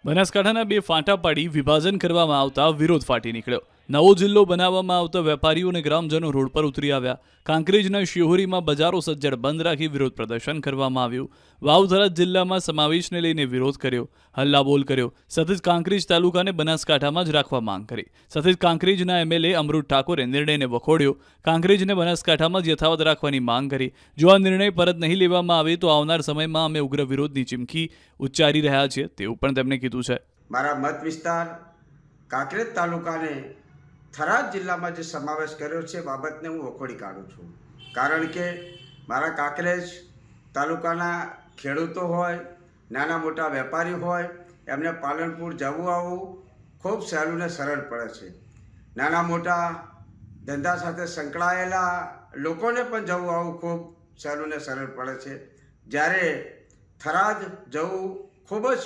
બનાસકાંઠાના બે ફાંટા પાડી વિભાજન કરવામાં આવતા વિરોધ ફાટી નીકળ્યો। નવો જિલ્લો બનાવવામાં આવતા વેપારીઓ અને ગ્રામજનો રોડ પર ઉતરી આવ્યા। કાંકરેજના શિહોરીમાં બજારો સજ્જડ બંધ રાખી વિરોધ પ્રદર્શન કરવામાં આવ્યું। વાવ-થરાદ જિલ્લામાં સમાવેશને લઈને વિરોધ કર્યો, હલ્લાબોલ કર્યો। સાથે જ કાંકરેજ તાલુકાને બનાસકાંઠામાં જ રાખવા માંગ કરી। સાથે જ કાંકરેજના એમએલએ અમૃત ઠાકોરે નિર્ણયને વખોડ્યો। કાંકરેજને બનાસકાંઠામાં જ યથાવત રાખવાની માંગ કરી। જો આ નિર્ણય પરત નહીં લેવામાં આવે તો આવનાર સમયમાં અમે ઉગ્ર વિરોધની ચીમકી ઉચ્ચારી રહ્યા છીએ તેવું પણ તેમણે કીધું છે। મારા મત વિસ્તાર કાંકરેજ તાલુકાને થરાદ જિલ્લામાં જે સમાવેશ કર્યો છે બાબતને હું વખોડી કાઢું છું। કારણ કે મારા કાંકરેજ તાલુકાના ખેડૂતો હોય, નાના મોટા વેપારી હોય, એમને પાલનપુર જવું આવવું ખૂબ સહેલું ને સરળ પડે છે। નાના મોટા ધંધા સાથે સંકળાયેલા લોકોને પણ જવું આવવું ખૂબ સહેલું ને સરળ પડે છે। જ્યારે થરાદ જવું ખૂબ જ